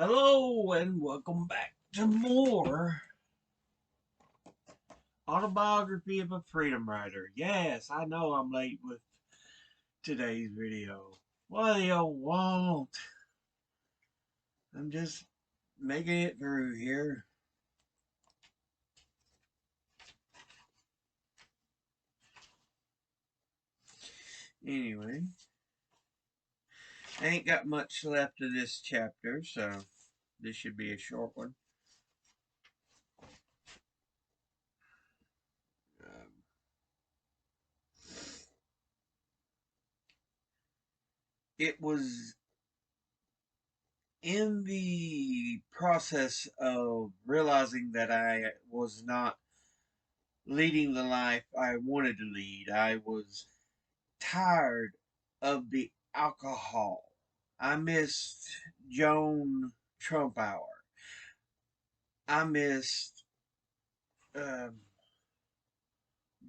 Hello and welcome back to more Autobiography of a Freedom Rider. Yes, I know I'm late with today's video. What do you want? I'm just making it through here. Anyway, I ain't got much left of this chapter, so this should be a short one. Um, it was in the process of realizing that I was not leading the life I wanted to lead. I was tired of the alcohol. I missed Joan Trumpauer. I missed um,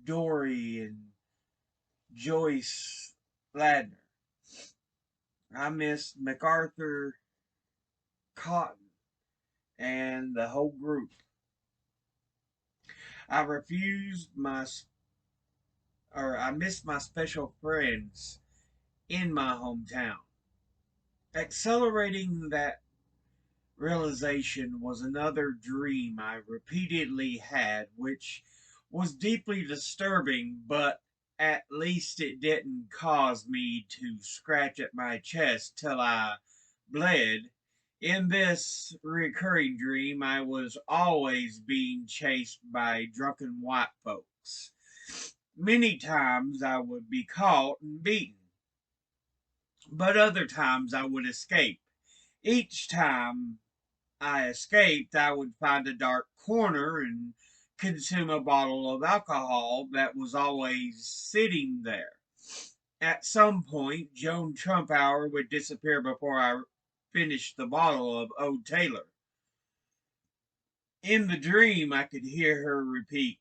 Dory and Joyce Ladner. I missed MacArthur Cotton and the whole group. I refused I missed my special friends in my hometown. Accelerating that realization was another dream I repeatedly had, which was deeply disturbing, but at least it didn't cause me to scratch at my chest till I bled. In this recurring dream, I was always being chased by drunken white folks. Many times I would be caught and beaten, but other times I would escape. Each time I escaped, I would find a dark corner and consume a bottle of alcohol that was always sitting there. At some point, Joan Trumpauer would disappear before I finished the bottle of Old Taylor. In the dream, I could hear her repeat,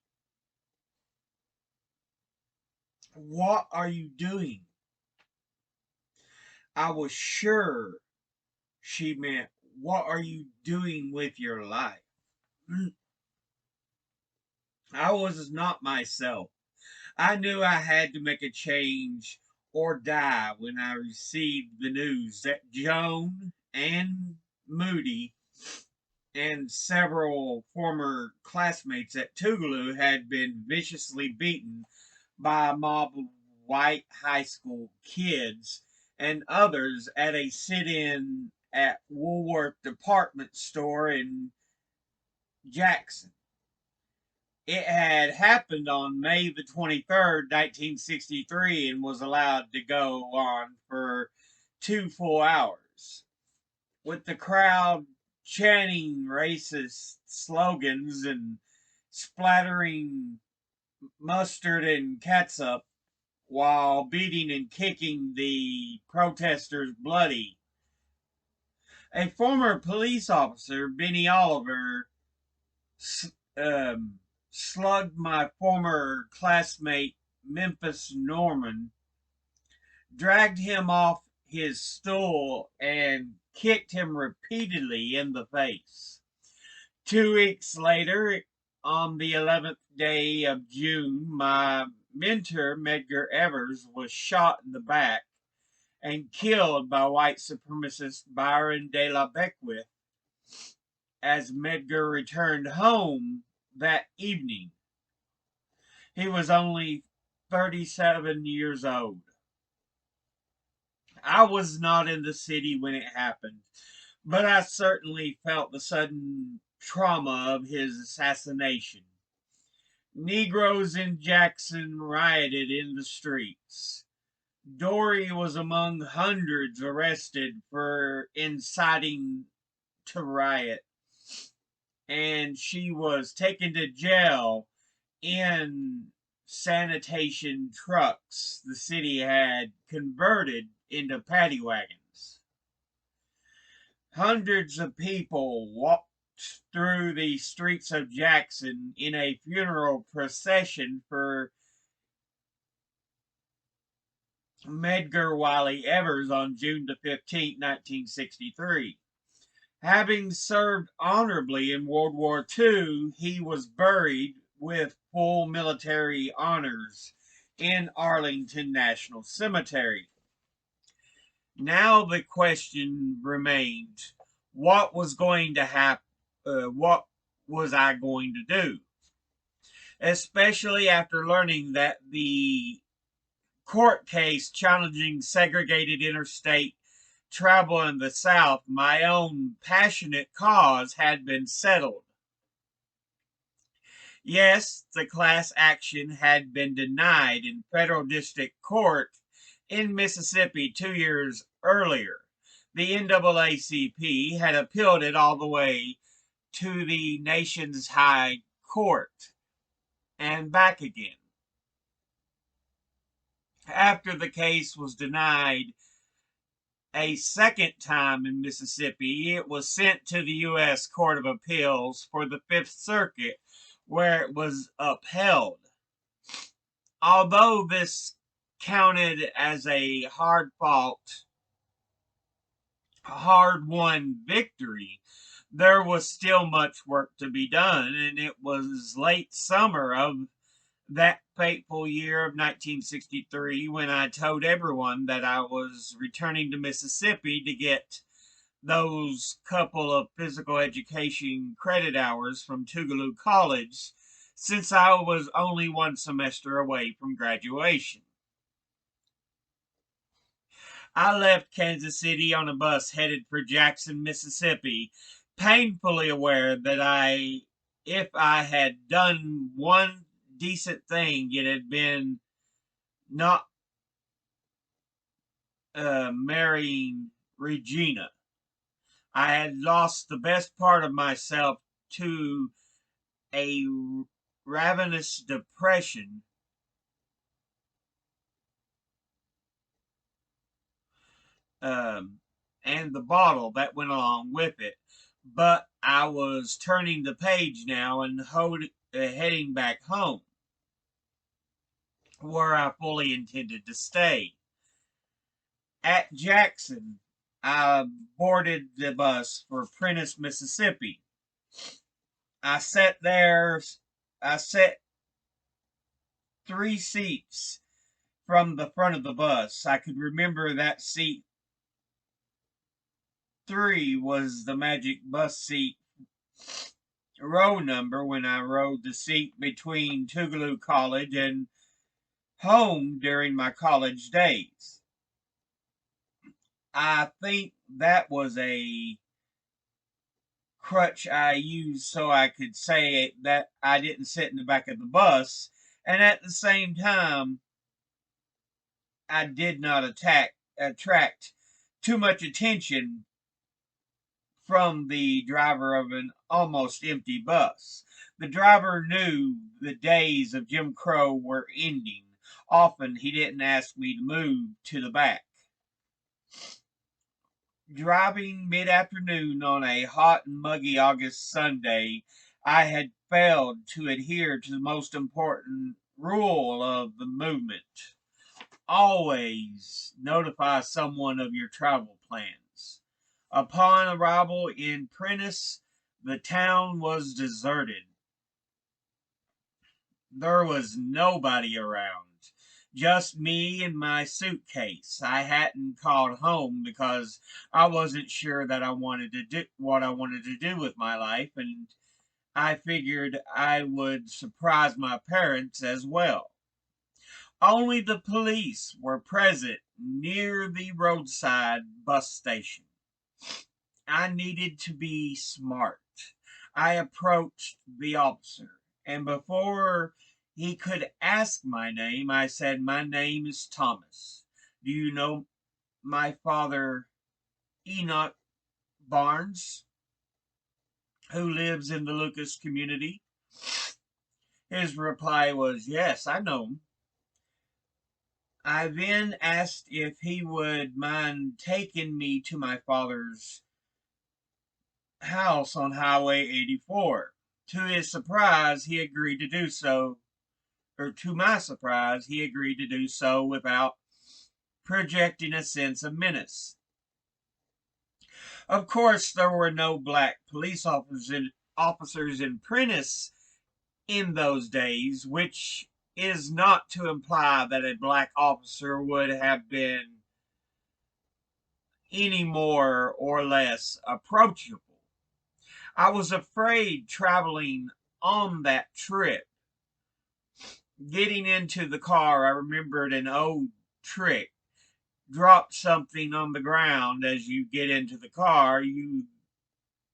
"What are you doing?" I was sure she meant, "What are you doing with your life?" I was not myself. I knew I had to make a change or die when I received the news that Joan and Moody and several former classmates at Tougaloo had been viciously beaten by a mob of white high school kids and others at a sit-in at Woolworth department store in Jackson. It had happened on May the 23rd, 1963, and was allowed to go on for 2 full hours, with the crowd chanting racist slogans and splattering mustard and catsup while beating and kicking the protesters bloody. A former police officer, Benny Oliver, um, slugged my former classmate Memphis Norman, dragged him off his stool, and kicked him repeatedly in the face. 2 weeks later, on the 11th day of June, my mentor, Medgar Evers, was shot in the back and killed by white supremacist Byron de la Beckwith as Medgar returned home that evening. He was only 37 years old. I was not in the city when it happened, but I certainly felt the sudden trauma of his assassination. Negroes in Jackson rioted in the streets. Dory was among hundreds arrested for inciting to riot, and she was taken to jail in sanitation trucks the city had converted into paddy wagons. Hundreds of people walked through the streets of Jackson in a funeral procession for Medgar Wiley Evers on June the 15th, 1963. Having served honorably in World War II, he was buried with full military honors in Arlington National Cemetery. Now the question remained, what was going to happen? What was I going to do? Especially after learning that the court case challenging segregated interstate travel in the South, my own passionate cause, had been settled. Yes, the class action had been denied in federal district court in Mississippi 2 years earlier. The NAACP had appealed it all the way to the nation's high court and back again. After the case was denied a second time in Mississippi, it was sent to the U.S. Court of Appeals for the Fifth Circuit, where it was upheld. Although this counted as a hard fought, hard won victory, there was still much work to be done, and it was late summer of that fateful year of 1963 when I told everyone that I was returning to Mississippi to get those couple of physical education credit hours from Tougaloo College, since I was only one semester away from graduation. I left Kansas City on a bus headed for Jackson, Mississippi, painfully aware that if I had done one decent thing, it had been not marrying Regina. I had lost the best part of myself to a ravenous depression, and the bottle that went along with it. But I was turning the page now and heading back home, where I fully intended to stay. At Jackson, I boarded the bus for Prentiss, Mississippi. I sat there, I sat 3 seats from the front of the bus. I could remember that seat 3 was the magic bus seat row number when I rode the seat between Tougaloo College and home during my college days. I think that was a crutch I used so I could say that I didn't sit in the back of the bus, and at the same time, I did not attract too much attention from the driver of an almost empty bus. The driver knew the days of Jim Crow were ending. Often he didn't ask me to move to the back. Driving mid-afternoon on a hot and muggy August Sunday, I had failed to adhere to the most important rule of the movement. Always notify someone of your travel plans. Upon arrival in Prentiss, the town was deserted. There was nobody around. Just me and my suitcase. I hadn't called home because I wasn't sure that I wanted to do what I wanted to do with my life, and I figured I would surprise my parents as well. Only the police were present near the roadside bus station. I needed to be smart. I approached the officer, and before he could ask my name, I said, "My name is Thomas. Do you know my father, Enoch Barnes, who lives in the Lucas community?" His reply was, "Yes, I know him." I then asked if he would mind taking me to my father's house on Highway 84. To his surprise, he agreed to do so, or to my surprise, he agreed to do so without projecting a sense of menace. Of course, there were no black police officers in Prentice in those days, which is not to imply that a black officer would have been any more or less approachable. I was afraid traveling on that trip. Getting into the car, I remembered an old trick. Drop something on the ground as you get into the car. You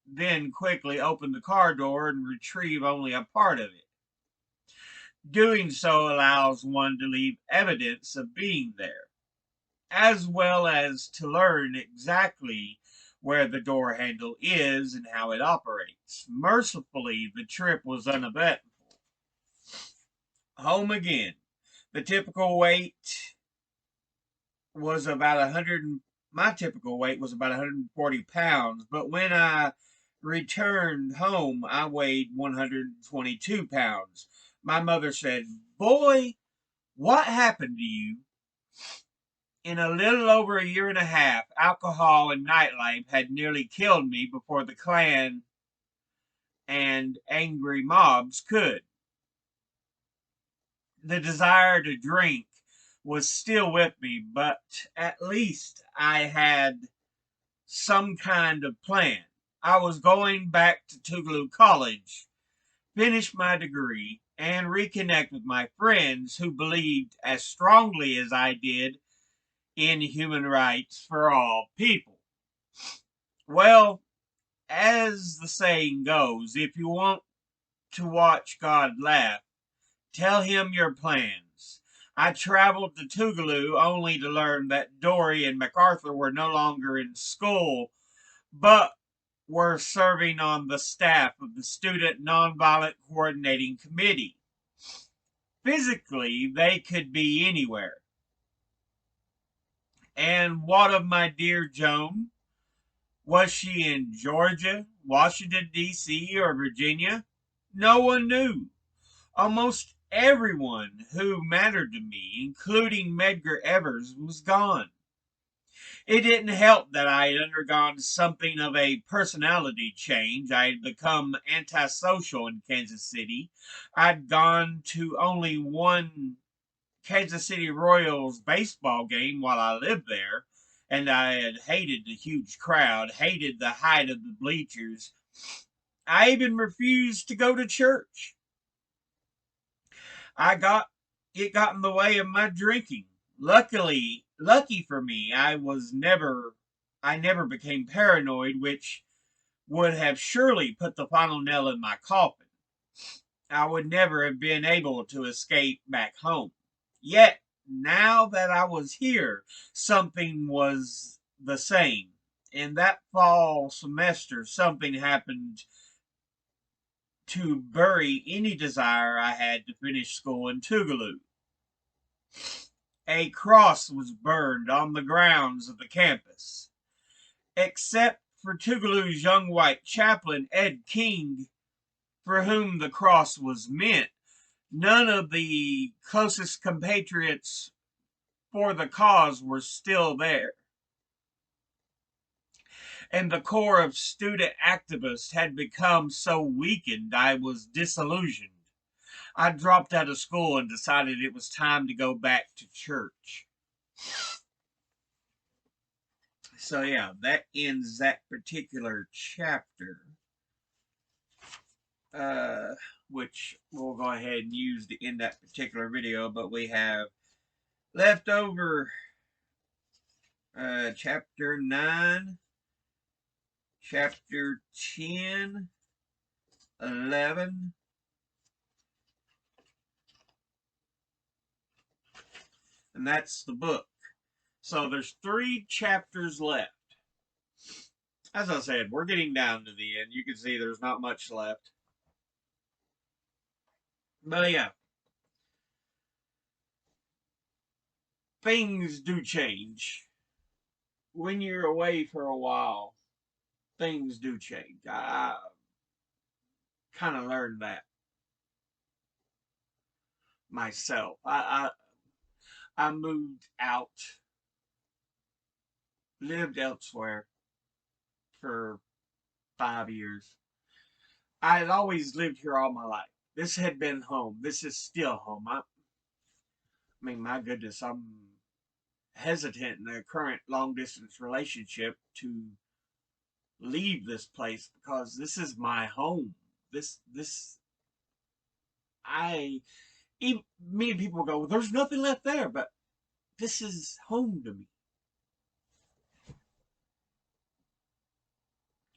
then quickly open the car door and retrieve only a part of it. Doing so allows one to leave evidence of being there, as well as to learn exactly where the door handle is and how it operates. Mercifully, the trip was uneventful. Home again. The typical weight was about 100. My typical weight was about 140 pounds, but when I returned home, I weighed 122 pounds. My mother said, "Boy, what happened to you?" In a little over a year and a half, alcohol and nightlife had nearly killed me before the Klan and angry mobs could. The desire to drink was still with me, but at least I had some kind of plan. I was going back to Tougaloo College, finish my degree, and reconnect with my friends who believed as strongly as I did in human rights for all people. Well, as the saying goes, if you want to watch God laugh, tell him your plans. I traveled to Tougaloo only to learn that Dory and MacArthur were no longer in school, but were serving on the staff of the Student Nonviolent Coordinating Committee. Physically, they could be anywhere. And what of my dear Joan? Was she in Georgia, Washington, D.C., or Virginia? No one knew. Almost everyone who mattered to me, including Medgar Evers, was gone. It didn't help that I had undergone something of a personality change. I had become antisocial in Kansas City. I'd gone to only one Kansas City Royals baseball game while I lived there, and I had hated the huge crowd, hated the height of the bleachers. I even refused to go to church. I got it got in the way of my drinking. Lucky for me, I never became paranoid, which would have surely put the final nail in my coffin. I would never have been able to escape back home. Yet, now that I was here, something was the same. In that fall semester, something happened to bury any desire I had to finish school in Tougaloo. A cross was burned on the grounds of the campus. Except for Tougaloo's young white chaplain, Ed King, for whom the cross was meant, none of the closest compatriots for the cause were still there. And the core of student activists had become so weakened I was disillusioned. I dropped out of school and decided it was time to go back to church. So yeah, that ends that particular chapter, uh, which we'll go ahead and use to end that particular video. But we have left over chapter 9, chapter 10, 11, and that's the book. So there's 3 chapters left. As I said, we're getting down to the end. You can see there's not much left. But yeah, things do change. When you're away for a while, things do change. I kind of learned that myself. I moved out, lived elsewhere for 5 years. I had always lived here all my life. This had been home. This is still home. I mean, my goodness, I'm hesitant in a current long distance relationship to leave this place because this is my home. This I even many people go, well, there's nothing left there, but this is home to me.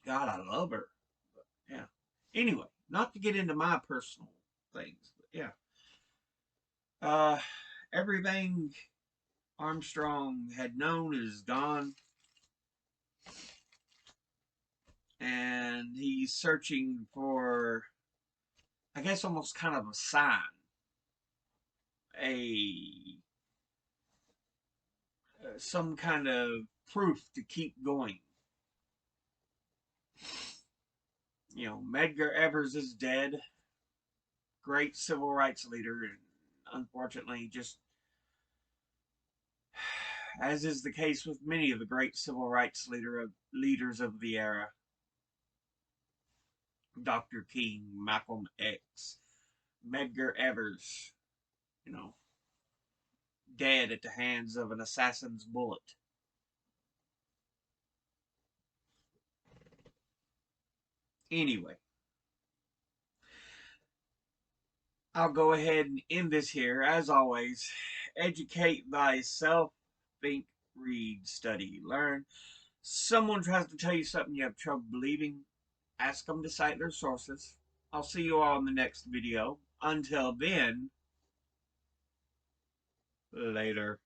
God, I love her. But yeah. Anyway, not to get into my personal things, but yeah. Uh, everything Armstrong had known is gone, and he's searching for, I guess, almost kind of a sign, a some kind of proof to keep going. You know, Medgar Evers is dead, great civil rights leader, and unfortunately, just as is the case with many of the great civil rights leaders of the era, Dr. King, Malcolm X, Medgar Evers, you know, dead at the hands of an assassin's bullet. Anyway, I'll go ahead and end this here. As always, educate thyself, think, read, study, learn. Someone tries to tell you something you have trouble believing, ask them to cite their sources. I'll see you all in the next video. Until then, later.